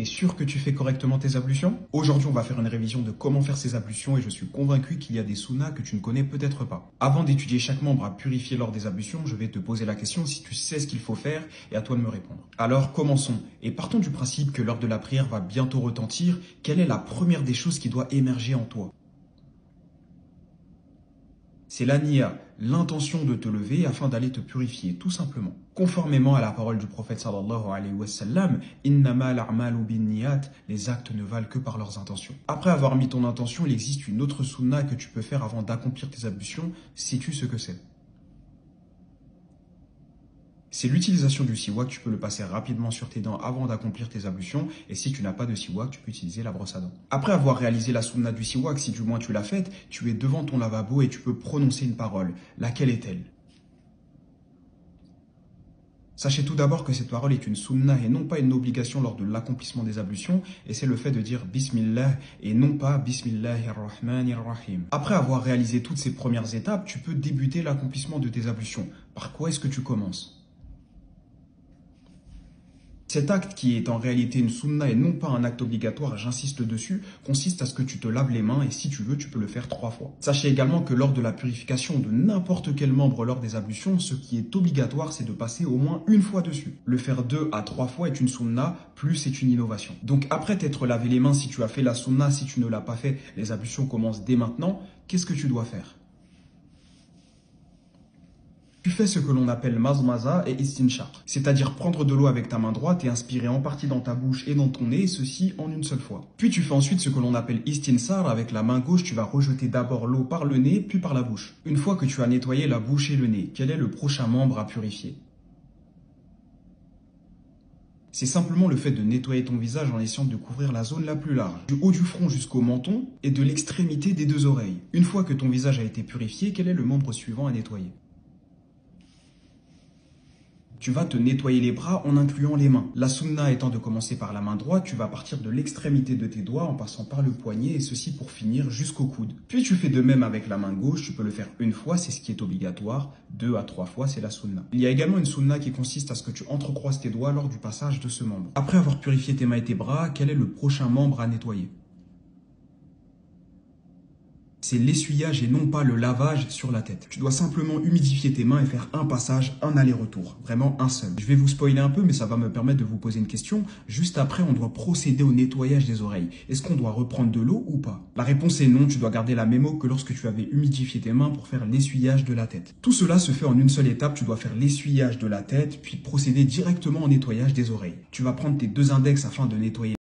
T'es sûr que tu fais correctement tes ablutions? Aujourd'hui, on va faire une révision de comment faire ces ablutions et je suis convaincu qu'il y a des sunnas que tu ne connais peut-être pas. Avant d'étudier chaque membre à purifier lors des ablutions, je vais te poser la question si tu sais ce qu'il faut faire et à toi de me répondre. Alors, commençons. Et partons du principe que l'heure de la prière va bientôt retentir. Quelle est la première des choses qui doit émerger en toi? C'est la niya, l'intention de te lever afin d'aller te purifier, tout simplement. Conformément à la parole du prophète sallallahu alayhi wa sallam, innama al-a'malu binniyat, les actes ne valent que par leurs intentions. Après avoir mis ton intention, il existe une autre sunna que tu peux faire avant d'accomplir tes ablutions. Sais-tu ce que c'est? C'est l'utilisation du siwak. Tu peux le passer rapidement sur tes dents avant d'accomplir tes ablutions. Et si tu n'as pas de siwak, tu peux utiliser la brosse à dents. Après avoir réalisé la sunna du siwak, si du moins tu l'as faite, tu es devant ton lavabo et tu peux prononcer une parole. Laquelle est-elle? Sachez tout d'abord que cette parole est une sunna et non pas une obligation lors de l'accomplissement des ablutions. Et c'est le fait de dire Bismillah et non pas Bismillahir-Rahmanir-Rahim. Après avoir réalisé toutes ces premières étapes, tu peux débuter l'accomplissement de tes ablutions. Par quoi est-ce que tu commences? Cet acte, qui est en réalité une sunna et non pas un acte obligatoire, j'insiste dessus, consiste à ce que tu te laves les mains et si tu veux, tu peux le faire 3 fois. Sachez également que lors de la purification de n'importe quel membre lors des ablutions, ce qui est obligatoire, c'est de passer au moins une fois dessus. Le faire 2 à 3 fois est une sunna, plus c'est une innovation. Donc après t'être lavé les mains, si tu as fait la sunna, si tu ne l'as pas fait, les ablutions commencent dès maintenant. Qu'est-ce que tu dois faire? Tu fais ce que l'on appelle mazmaza et istinshaq, c'est-à-dire prendre de l'eau avec ta main droite et inspirer en partie dans ta bouche et dans ton nez, et ceci en une seule fois. Puis tu fais ensuite ce que l'on appelle istinsar, avec la main gauche, tu vas rejeter d'abord l'eau par le nez, puis par la bouche. Une fois que tu as nettoyé la bouche et le nez, quel est le prochain membre à purifier? C'est simplement le fait de nettoyer ton visage en essayant de couvrir la zone la plus large, du haut du front jusqu'au menton et de l'extrémité des 2 oreilles. Une fois que ton visage a été purifié, quel est le membre suivant à nettoyer? Tu vas te nettoyer les bras en incluant les mains. La sunna étant de commencer par la main droite, tu vas partir de l'extrémité de tes doigts en passant par le poignet et ceci pour finir jusqu'au coude. Puis tu fais de même avec la main gauche, tu peux le faire une fois, c'est ce qui est obligatoire, 2 à 3 fois, c'est la sunna. Il y a également une sunna qui consiste à ce que tu entrecroises tes doigts lors du passage de ce membre. Après avoir purifié tes mains et tes bras, quel est le prochain membre à nettoyer? C'est l'essuyage et non pas le lavage sur la tête. Tu dois simplement humidifier tes mains et faire un passage, un aller-retour. Vraiment un seul. Je vais vous spoiler un peu, mais ça va me permettre de vous poser une question. Juste après, on doit procéder au nettoyage des oreilles. Est-ce qu'on doit reprendre de l'eau ou pas? La réponse est non. Tu dois garder la même eau que lorsque tu avais humidifié tes mains pour faire l'essuyage de la tête. Tout cela se fait en une seule étape. Tu dois faire l'essuyage de la tête, puis procéder directement au nettoyage des oreilles. Tu vas prendre tes 2 index afin de nettoyer